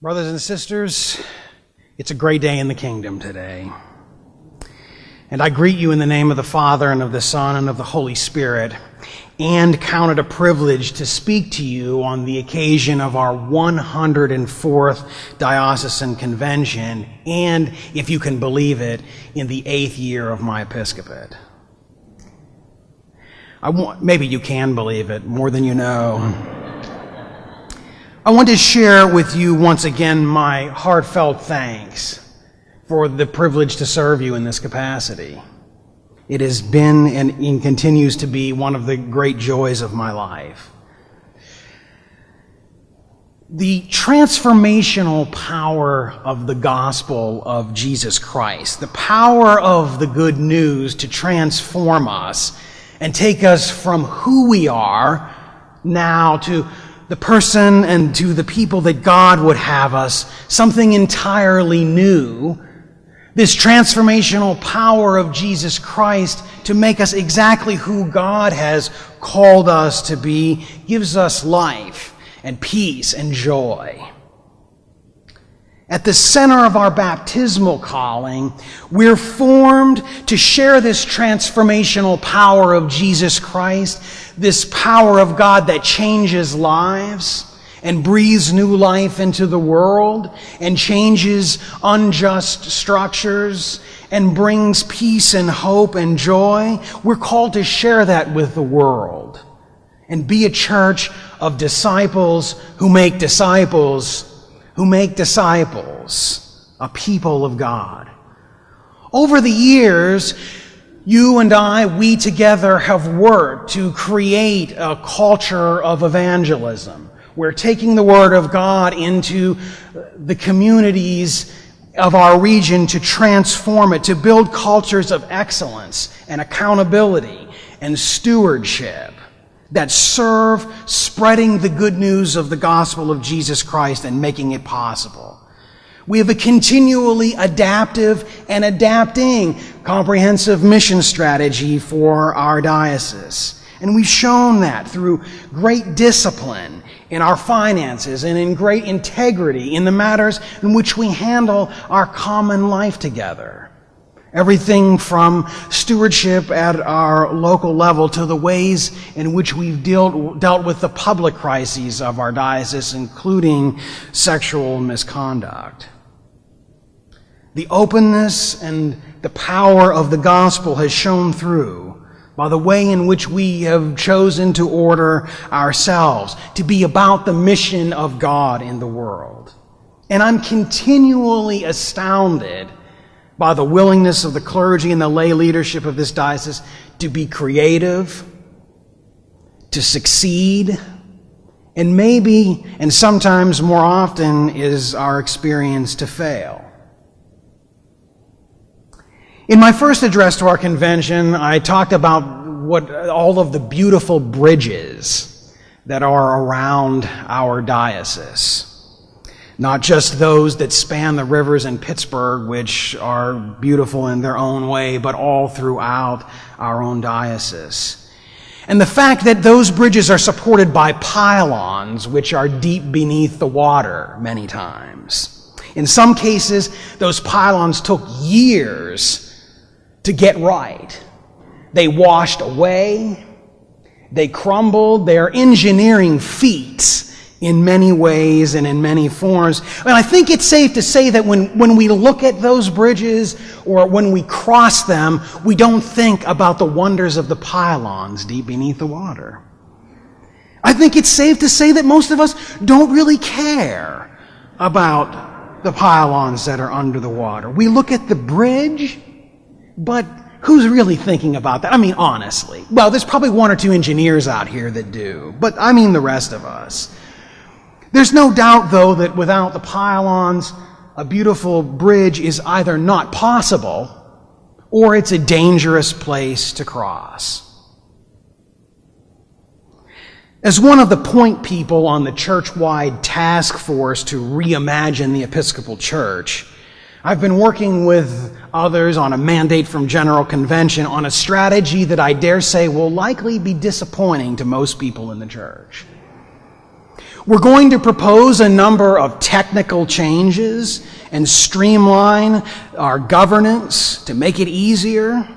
Brothers and sisters, it's a great day in the kingdom today. And I greet you in the name of the Father, and of the Son, and of the Holy Spirit, and count it a privilege to speak to you on the occasion of our 104th Diocesan Convention, and, if you can believe it, in the 8th year of my episcopate. Maybe you can believe it, more than you know. I want to share with you once again my heartfelt thanks for the privilege to serve you in this capacity. It has been and continues to be one of the great joys of my life. The transformational power of the gospel of Jesus Christ, the power of the good news to transform us and take us from who we are now to the person and to the people that God would have us, something entirely new. This transformational power of Jesus Christ to make us exactly who God has called us to be gives us life and peace and joy. At the center of our baptismal calling, we're formed to share this transformational power of Jesus Christ, this power of God that changes lives and breathes new life into the world and changes unjust structures and brings peace and hope and joy. We're called to share that with the world and be a church of disciples who make disciples who make disciples, a people of God. Over the years, you and I, we together have worked to create a culture of evangelism. We're taking the Word of God into the communities of our region to transform it, to build cultures of excellence and accountability and stewardship that serve spreading the good news of the gospel of Jesus Christ and making it possible. We have a continually adaptive and adapting comprehensive mission strategy for our diocese. And we've shown that through great discipline in our finances and in great integrity in the matters in which we handle our common life together. Everything from stewardship at our local level to the ways in which we've dealt with the public crises of our diocese, including sexual misconduct. The openness and the power of the gospel has shown through by the way in which we have chosen to order ourselves, to be about the mission of God in the world. And I'm continually astounded by the willingness of the clergy and the lay leadership of this diocese to be creative, to succeed, and maybe, and sometimes more often, is our experience to fail. In my first address to our convention, I talked about all of the beautiful bridges that are around our diocese. Not just those that span the rivers in Pittsburgh, which are beautiful in their own way, but all throughout our own diocese. And the fact that those bridges are supported by pylons, which are deep beneath the water many times. In some cases, those pylons took years to get right. They washed away, they crumbled, they are engineering feats in many ways and in many forms. And I think it's safe to say that when we look at those bridges or when we cross them, we don't think about the wonders of the pylons deep beneath the water. I think it's safe to say that most of us don't really care about the pylons that are under the water. We look at the bridge, but who's really thinking about that? I mean, honestly. Well, there's probably one or two engineers out here that do, but I mean the rest of us. There's no doubt, though, that without the pylons, a beautiful bridge is either not possible or it's a dangerous place to cross. As one of the point people on the church-wide task force to reimagine the Episcopal Church, I've been working with others on a mandate from General Convention on a strategy that I dare say will likely be disappointing to most people in the church. We're going to propose a number of technical changes and streamline our governance to make it easier.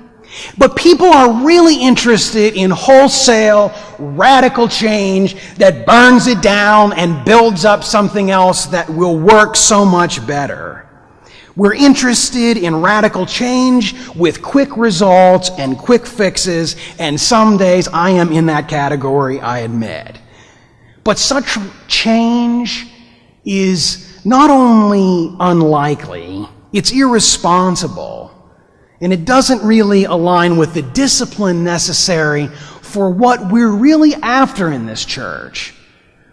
But people are really interested in wholesale, radical change that burns it down and builds up something else that will work so much better. We're interested in radical change with quick results and quick fixes, and some days I am in that category, I admit. But such change is not only unlikely, it's irresponsible. And it doesn't really align with the discipline necessary for what we're really after in this church,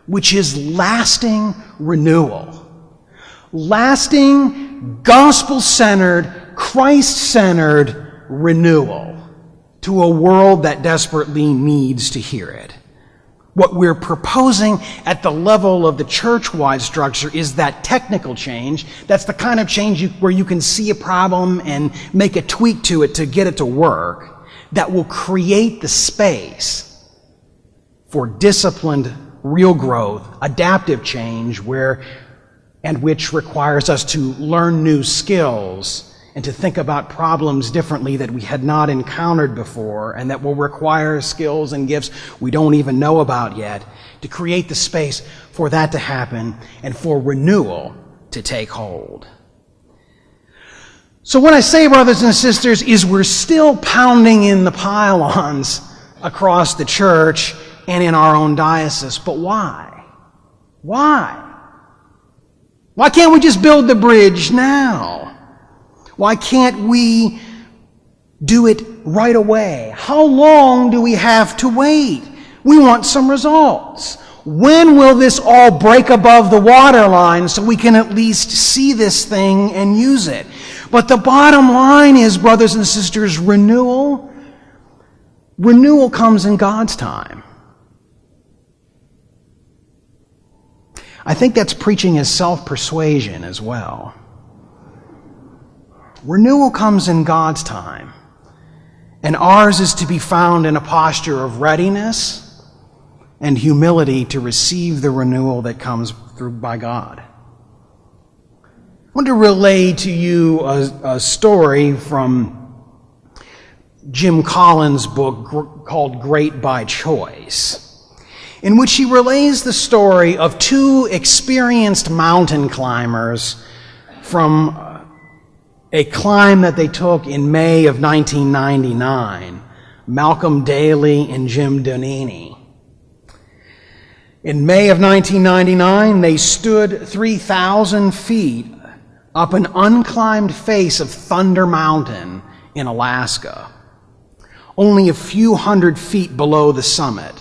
which is lasting renewal. Lasting, gospel-centered, Christ-centered renewal to a world that desperately needs to hear it. What we're proposing at the level of the church-wide structure is that technical change. That's the kind of change where you can see a problem and make a tweak to it to get it to work, that will create the space for disciplined, real growth, adaptive change, which requires us to learn new skills and to think about problems differently that we had not encountered before, and that will require skills and gifts we don't even know about yet, to create the space for that to happen and for renewal to take hold. So what I say, brothers and sisters, is we're still pounding in the pylons across the church and in our own diocese. But why? Why? Why can't we just build the bridge now? Why can't we do it right away? How long do we have to wait? We want some results. When will this all break above the waterline so we can at least see this thing and use it? But the bottom line is, brothers and sisters, renewal comes in God's time. I think that's preaching as self-persuasion as well. Renewal comes in God's time, and ours is to be found in a posture of readiness and humility to receive the renewal that comes through by God. I want to relay to you a story from Jim Collins' book called Great by Choice, in which he relays the story of two experienced mountain climbers from a climb that they took in May of 1999, Malcolm Daly and Jim Donini. In May of 1999, they stood 3,000 feet up an unclimbed face of Thunder Mountain in Alaska, only a few hundred feet below the summit.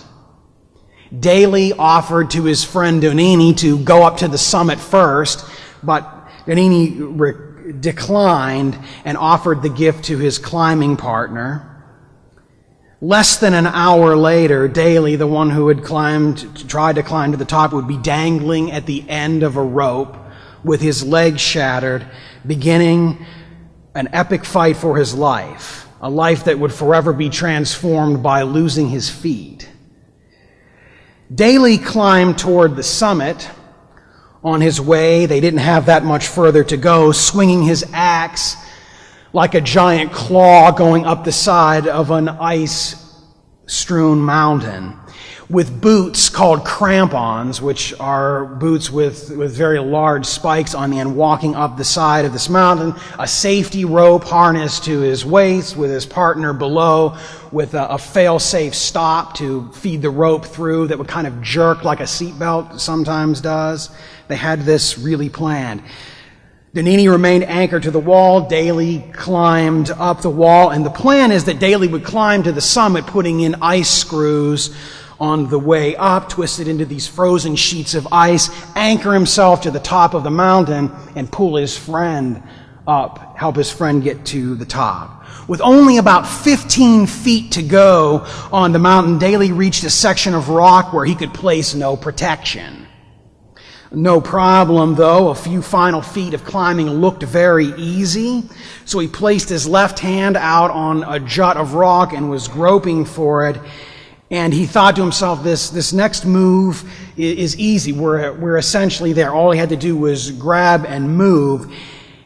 Daly offered to his friend Donini to go up to the summit first, but Donini declined and offered the gift to his climbing partner. Less than an hour later, Daly, the one who had tried to climb to the top, would be dangling at the end of a rope with his legs shattered, beginning an epic fight for his life, a life that would forever be transformed by losing his feet. Daly climbed toward the summit. On his way, they didn't have that much further to go, swinging his axe like a giant claw going up the side of an ice-strewn mountain, with boots called crampons, which are boots with very large spikes on the end, walking up the side of this mountain, a safety rope harnessed to his waist with his partner below, with a fail-safe stop to feed the rope through that would kind of jerk like a seatbelt sometimes does. They had this really planned. Donini remained anchored to the wall. Daly climbed up the wall, and the plan is that Daly would climb to the summit, putting in ice screws on the way up, twisted into these frozen sheets of ice, anchor himself to the top of the mountain, and pull his friend up, help his friend get to the top. With only about 15 feet to go on the mountain, Daly reached a section of rock where he could place no protection. No problem, though. A few final feet of climbing looked very easy, so he placed his left hand out on a jut of rock and was groping for it. And he thought to himself, this next move is easy. We're essentially there. All he had to do was grab and move.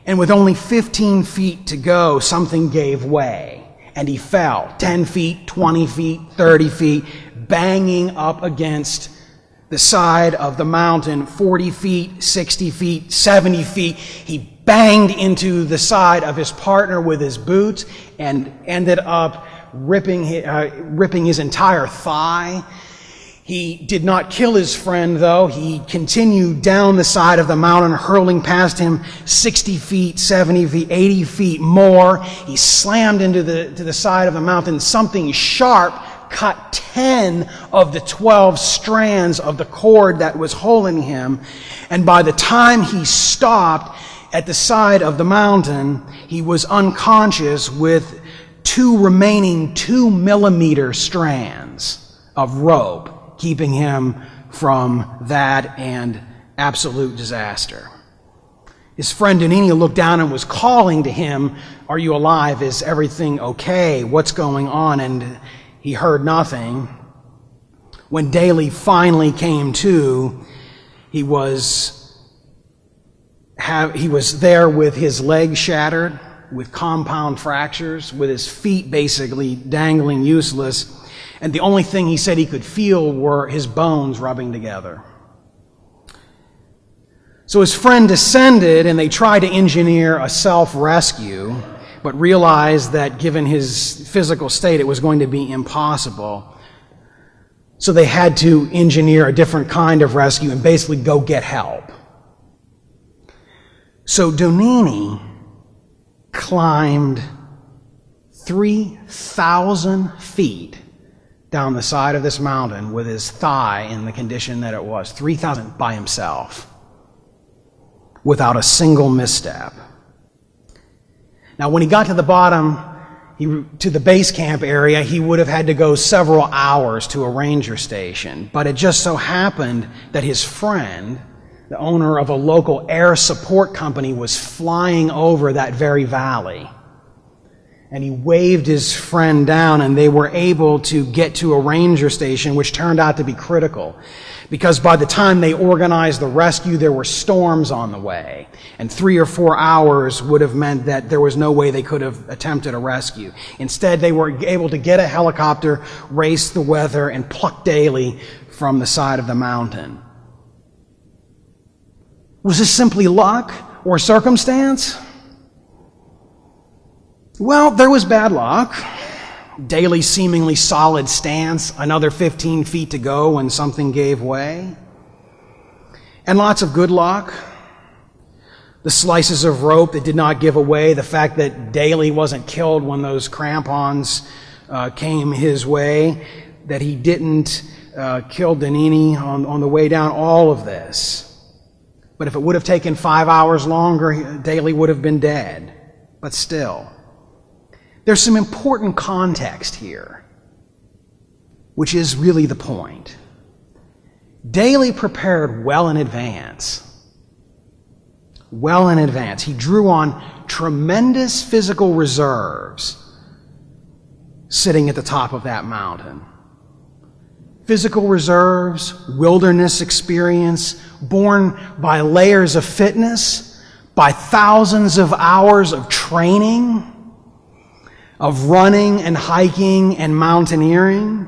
And with only 15 feet to go, something gave way. And he fell 10 feet, 20 feet, 30 feet, banging up against the side of the mountain, 40 feet, 60 feet, 70 feet. He banged into the side of his partner with his boots and ended up ripping his entire thigh. He did not kill his friend, though. He continued down the side of the mountain, hurling past him 60 feet, 70 feet, 80 feet more. He slammed to the side of the mountain. Something sharp cut 10 of the 12 strands of the cord that was holding him. And by the time he stopped at the side of the mountain, he was unconscious with 2 remaining 2-millimeter strands of rope, keeping him from that and absolute disaster. His friend Donini looked down and was calling to him, "Are you alive? Is everything okay? What's going on?" And he heard nothing. When Daly finally came to, he was there with his legs shattered, with compound fractures, with his feet basically dangling useless, and the only thing he said he could feel were his bones rubbing together. So his friend descended, and they tried to engineer a self-rescue, but realized that given his physical state, it was going to be impossible. So they had to engineer a different kind of rescue and basically go get help. So Donini climbed 3,000 feet down the side of this mountain with his thigh in the condition that it was, 3,000 by himself, without a single misstep. Now, when he got to the bottom, to the base camp area, he would have had to go several hours to a ranger station. But it just so happened that his friend, the owner of a local air support company, was flying over that very valley. And he waved his friend down, and they were able to get to a ranger station, which turned out to be critical. Because by the time they organized the rescue, there were storms on the way. And 3 or 4 hours would have meant that there was no way they could have attempted a rescue. Instead, they were able to get a helicopter, race the weather, and pluck Daly from the side of the mountain. Was this simply luck or circumstance? Well, there was bad luck. Daly's seemingly solid stance, another 15 feet to go when something gave way. And lots of good luck. The slices of rope that did not give away, the fact that Daly wasn't killed when those crampons came his way, that he didn't kill Donini on the way down, all of this. But if it would have taken 5 hours longer, Daly would have been dead. But still, there's some important context here, which is really the point. Daly prepared well in advance. Well in advance. He drew on tremendous physical reserves sitting at the top of that mountain. Physical reserves, wilderness experience, born by layers of fitness, by thousands of hours of training, of running and hiking and mountaineering.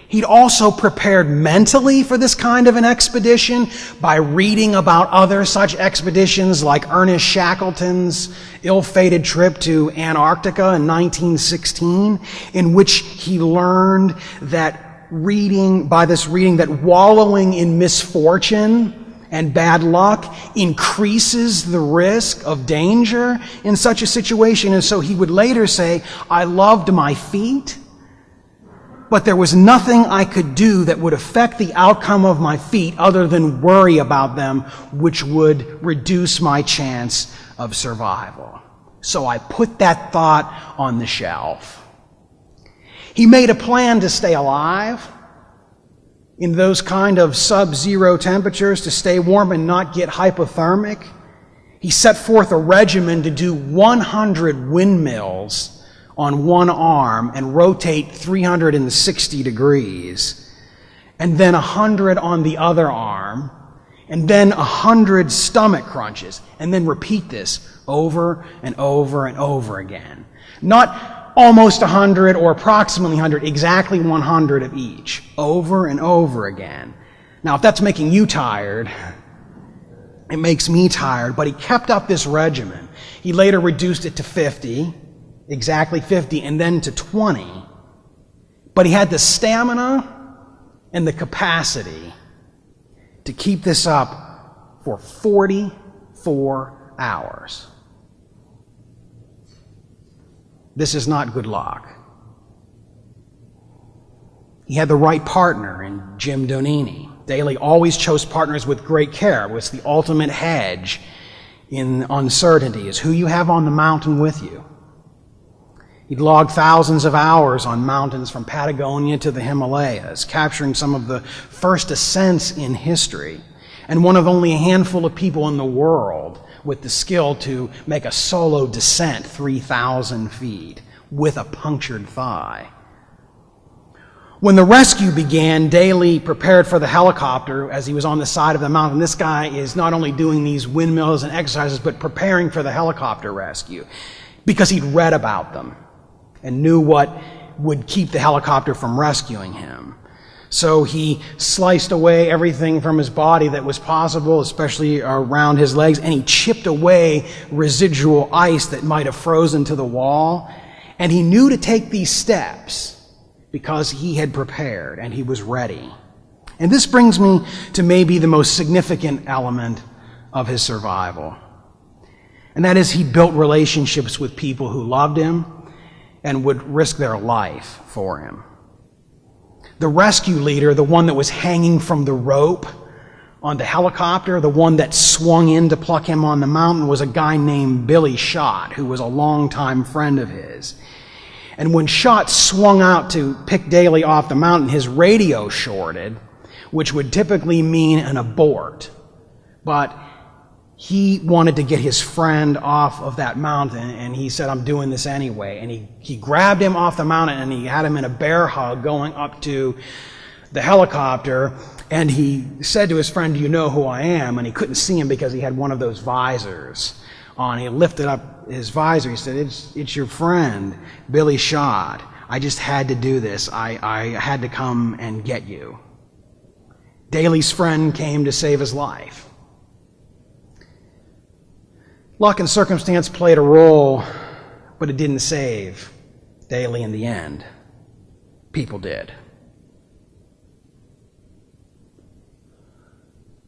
He'd also prepared mentally for this kind of an expedition by reading about other such expeditions like Ernest Shackleton's ill-fated trip to Antarctica in 1916, in which he learned that that wallowing in misfortune and bad luck increases the risk of danger in such a situation. And so he would later say, "I loved my feet, but there was nothing I could do that would affect the outcome of my feet other than worry about them, which would reduce my chance of survival. So I put that thought on the shelf." He made a plan to stay alive in those kind of sub-zero temperatures, to stay warm and not get hypothermic. He set forth a regimen to do 100 windmills on one arm and rotate 360 degrees, and then 100 on the other arm, and then 100 stomach crunches, and then repeat this over and over and over again. Not almost 100 or approximately 100, exactly 100 of each, over and over again. Now, if that's making you tired, it makes me tired, but he kept up this regimen. He later reduced it to 50, exactly 50, and then to 20. But he had the stamina and the capacity to keep this up for 44 hours. This is not good luck. He had the right partner in Jim Donini. Daly always chose partners with great care. It was the ultimate hedge in uncertainty, is who you have on the mountain with you. He'd logged thousands of hours on mountains from Patagonia to the Himalayas, capturing some of the first ascents in history, and one of only a handful of people in the world with the skill to make a solo descent 3,000 feet with a punctured thigh. When the rescue began, Daly prepared for the helicopter as he was on the side of the mountain. This guy is not only doing these windmills and exercises, but preparing for the helicopter rescue because he'd read about them and knew what would keep the helicopter from rescuing him. So he sliced away everything from his body that was possible, especially around his legs, and he chipped away residual ice that might have frozen to the wall. And he knew to take these steps because he had prepared and he was ready. And this brings me to maybe the most significant element of his survival. And that is, he built relationships with people who loved him and would risk their life for him. The rescue leader, the one that was hanging from the rope on the helicopter, the one that swung in to pluck him on the mountain, was a guy named Billy Schott, who was a longtime friend of his. And when Schott swung out to pick Daly off the mountain, his radio shorted, which would typically mean an abort. But he wanted to get his friend off of that mountain, and he said, I'm doing this anyway. And he grabbed him off the mountain, and he had him in a bear hug going up to the helicopter, and he said to his friend, do you know who I am? And he couldn't see him because he had one of those visors on. He lifted up his visor. He said, it's your friend, Billy Schott. I just had to do this. I had to come and get you. Daly's friend came to save his life. Luck and circumstance played a role, but it didn't save Daly in the end. People did.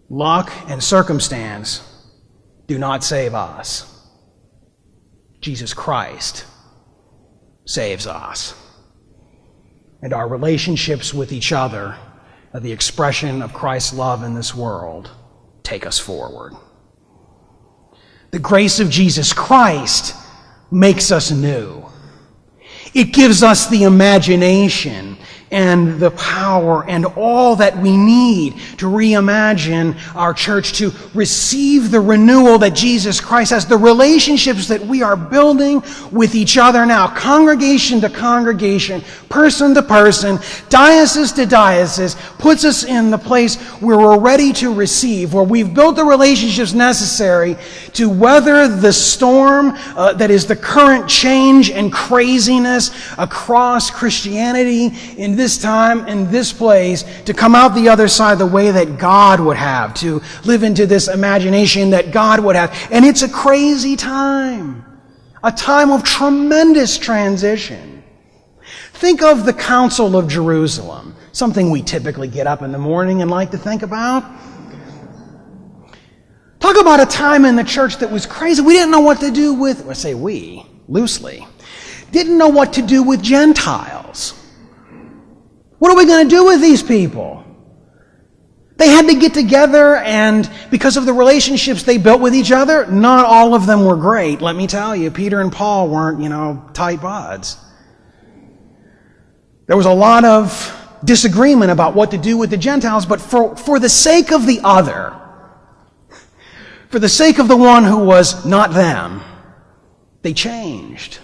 Luck and circumstance do not save us. Jesus Christ saves us. And our relationships with each other are the expression of Christ's love in this world. Take us forward. The grace of Jesus Christ makes us new. It gives us the imagination and the power and all that we need to reimagine our church, to receive the renewal that Jesus Christ has, the relationships that we are building with each other now, congregation to congregation, person to person, diocese to diocese, puts us in the place where we're ready to receive, where we've built the relationships necessary to weather the storm that is the current change and craziness across Christianity in this time, in this place, to come out the other side the way that God would have, to live into this imagination that God would have. And it's a crazy time, a time of tremendous transition. Think of the Council of Jerusalem, something we typically get up in the morning and like to think about. Talk about a time in the church that was crazy. We didn't know what to do with, I say we, loosely, didn't know what to do with Gentiles. What are we going to do with these people? They had to get together, and because of the relationships they built with each other, not all of them were great, let me tell you. Peter and Paul weren't, tight buds. There was a lot of disagreement about what to do with the Gentiles, but for the sake of the other, for the sake of the one who was not them, they changed.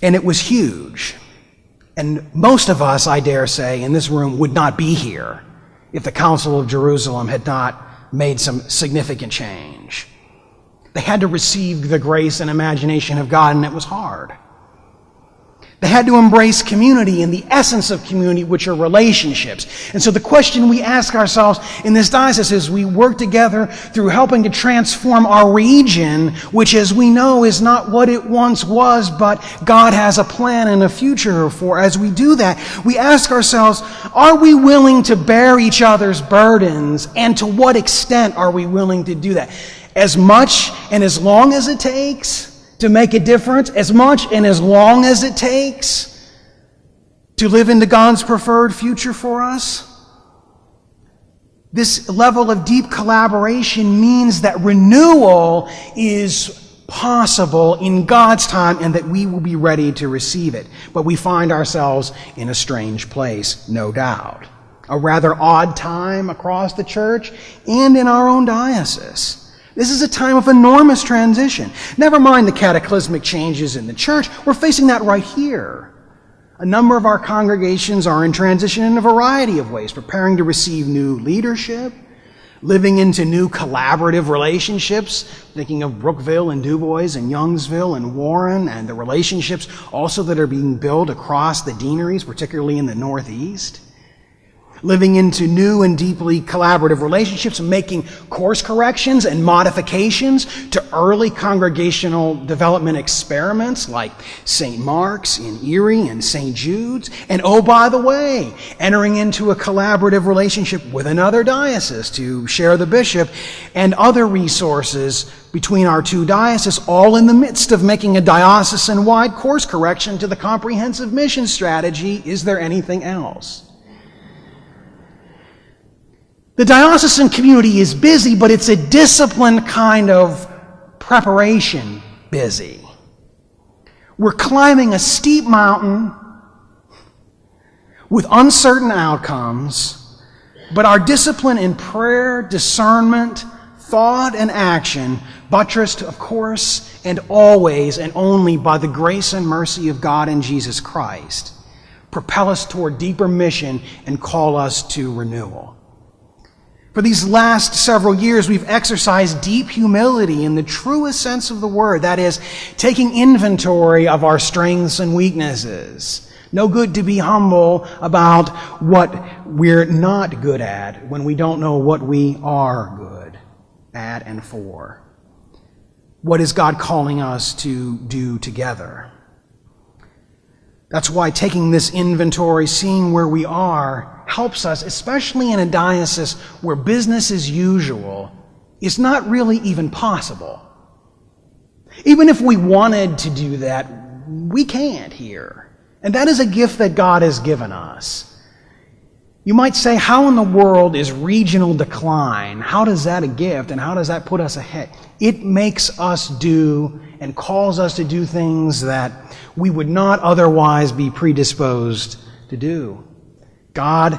And it was huge. And most of us, I dare say, in this room would not be here if the Council of Jerusalem had not made some significant change. They had to receive the grace and imagination of God, and it was hard. They had to embrace community and the essence of community, which are relationships. And so the question we ask ourselves in this diocese is we work together through helping to transform our region, which, as we know, is not what it once was, but God has a plan and a future for. As we do that, we ask ourselves, are we willing to bear each other's burdens, and to what extent are we willing to do that? As much and as long as it takes to make a difference, as much and as long as it takes to live into God's preferred future for us. This level of deep collaboration means that renewal is possible in God's time and that we will be ready to receive it. But we find ourselves in a strange place, no doubt. A rather odd time across the church and in our own diocese. This is a time of enormous transition. Never mind the cataclysmic changes in the church. We're facing that right here. A number of our congregations are in transition in a variety of ways, preparing to receive new leadership, living into new collaborative relationships, thinking of Brookville and Dubois and Youngsville and Warren, and the relationships also that are being built across the deaneries, particularly in the Northeast. Living into new and deeply collaborative relationships, making course corrections and modifications to early congregational development experiments like St. Mark's in Erie and St. Jude's. And oh, by the way, entering into a collaborative relationship with another diocese to share the bishop and other resources between our two dioceses, all in the midst of making a diocesan-wide course correction to the comprehensive mission strategy. Is there anything else? The diocesan community is busy, but it's a disciplined kind of preparation busy. We're climbing a steep mountain with uncertain outcomes, but our discipline in prayer, discernment, thought, and action, buttressed, of course, and always and only by the grace and mercy of God in Jesus Christ, propel us toward deeper mission and call us to renewal. For these last several years, we've exercised deep humility in the truest sense of the word. That is, taking inventory of our strengths and weaknesses. No good to be humble about what we're not good at when we don't know what we are good at and for. What is God calling us to do together? That's why taking this inventory, seeing where we are, helps us, especially in a diocese where business as usual is not really even possible. Even if we wanted to do that, we can't here. And that is a gift that God has given us. You might say, how in the world is regional decline? How does that a gift, and how does that put us ahead? It makes us do and calls us to do things that we would not otherwise be predisposed to do. God,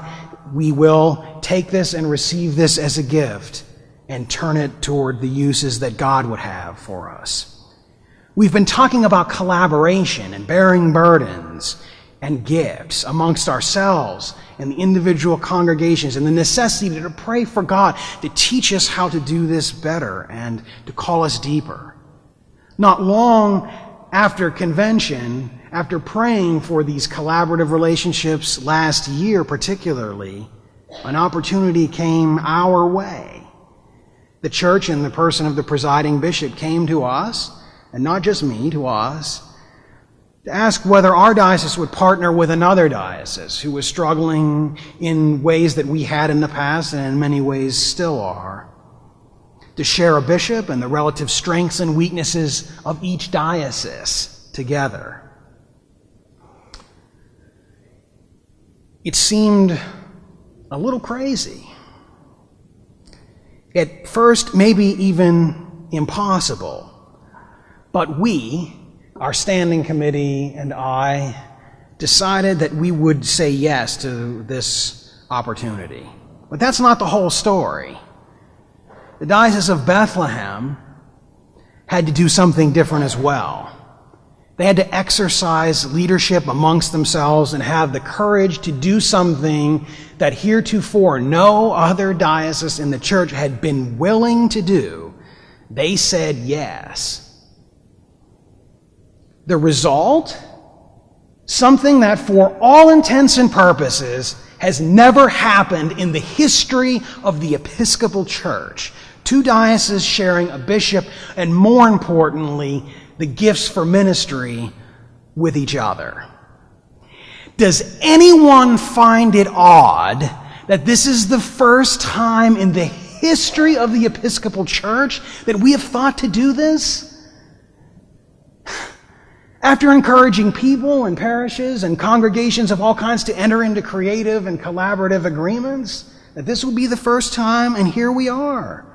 we will take this and receive this as a gift and turn it toward the uses that God would have for us. We've been talking about collaboration and bearing burdens and gifts amongst ourselves and the individual congregations, and the necessity to pray for God to teach us how to do this better and to call us deeper. Not long after convention, after praying for these collaborative relationships last year particularly, an opportunity came our way. The church, in the person of the presiding bishop, came to us, and not just me, to us, to ask whether our diocese would partner with another diocese who was struggling in ways that we had in the past and in many ways still are, to share a bishop and the relative strengths and weaknesses of each diocese together. It seemed a little crazy. At first, maybe even impossible. But we, our standing committee and I, decided that we would say yes to this opportunity. But that's not the whole story. The Diocese of Bethlehem had to do something different as well. They had to exercise leadership amongst themselves and have the courage to do something that heretofore no other diocese in the church had been willing to do. They said yes. The result? Something that for all intents and purposes has never happened in the history of the Episcopal Church. Two dioceses sharing a bishop, and more importantly, the gifts for ministry with each other. Does anyone find it odd that this is the first time in the history of the Episcopal Church that we have thought to do this? After encouraging people and parishes and congregations of all kinds to enter into creative and collaborative agreements, that this would be the first time, and here we are.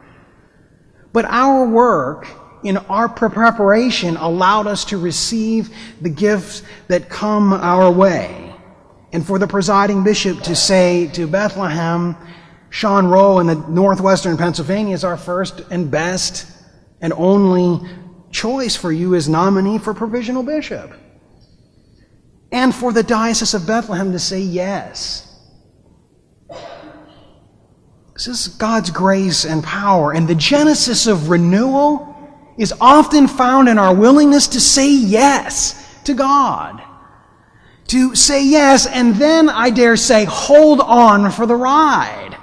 But our work in our preparation allowed us to receive the gifts that come our way. And for the presiding bishop to say to Bethlehem, Sean Rowe in the northwestern Pennsylvania is our first and best and only choice for you as nominee for provisional bishop. And for the Diocese of Bethlehem to say yes. This is God's grace and power. And the genesis of renewal is often found in our willingness to say yes to God. To say yes, and then, I dare say, hold on for the ride.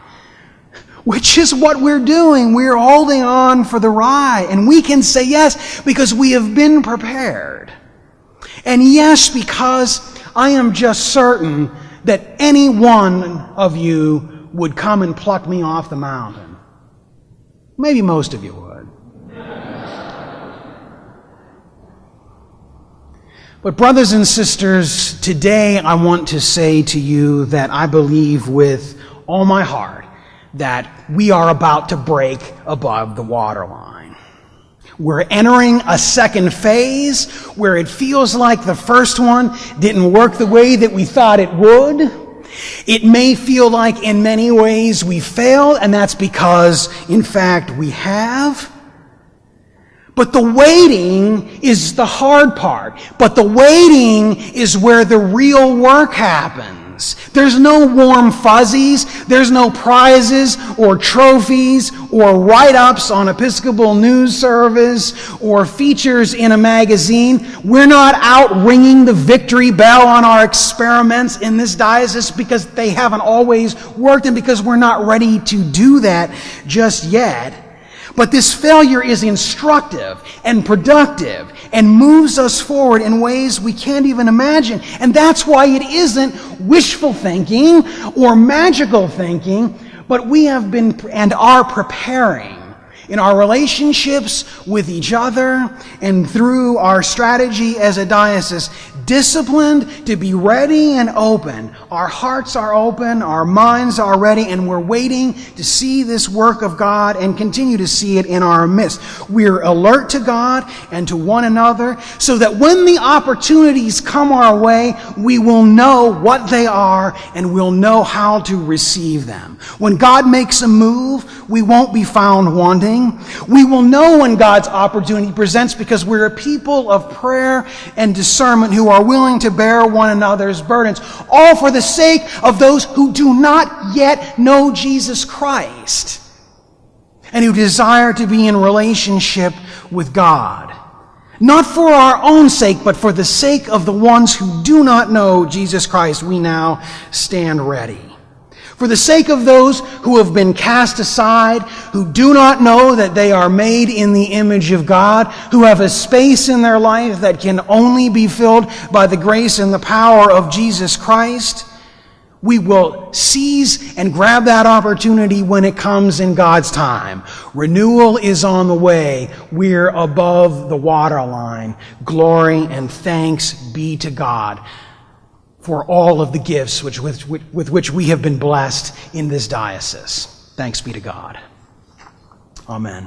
Which is what we're doing. We're holding on for the ride. And we can say yes because we have been prepared. And yes, because I am just certain that any one of you would come and pluck me off the mountain. Maybe most of you would. But brothers and sisters, today I want to say to you that I believe with all my heart that we are about to break above the waterline. We're entering a second phase where it feels like the first one didn't work the way that we thought it would. It may feel like in many ways we failed, and that's because, in fact, we have. But the waiting is the hard part. But the waiting is where the real work happens. There's no warm fuzzies. There's no prizes or trophies or write-ups on Episcopal News Service or features in a magazine. We're not out ringing the victory bell on our experiments in this diocese because they haven't always worked and because we're not ready to do that just yet. But this failure is instructive and productive and moves us forward in ways we can't even imagine. And that's why it isn't wishful thinking or magical thinking, but we have been and are preparing in our relationships with each other and through our strategy as a diocese, disciplined to be ready and open. Our hearts are open, our minds are ready, and we're waiting to see this work of God and continue to see it in our midst. We're alert to God and to one another so that when the opportunities come our way, we will know what they are and we'll know how to receive them. When God makes a move, we won't be found wanting. We will know when God's opportunity presents because we're a people of prayer and discernment who are willing to bear one another's burdens, all for the sake of those who do not yet know Jesus Christ and who desire to be in relationship with God. Not for our own sake, but for the sake of the ones who do not know Jesus Christ, we now stand ready. For the sake of those who have been cast aside, who do not know that they are made in the image of God, who have a space in their life that can only be filled by the grace and the power of Jesus Christ, we will seize and grab that opportunity when it comes in God's time. Renewal is on the way. We're above the waterline. Glory and thanks be to God for all of the gifts with which we have been blessed in this diocese. Thanks be to God. Amen.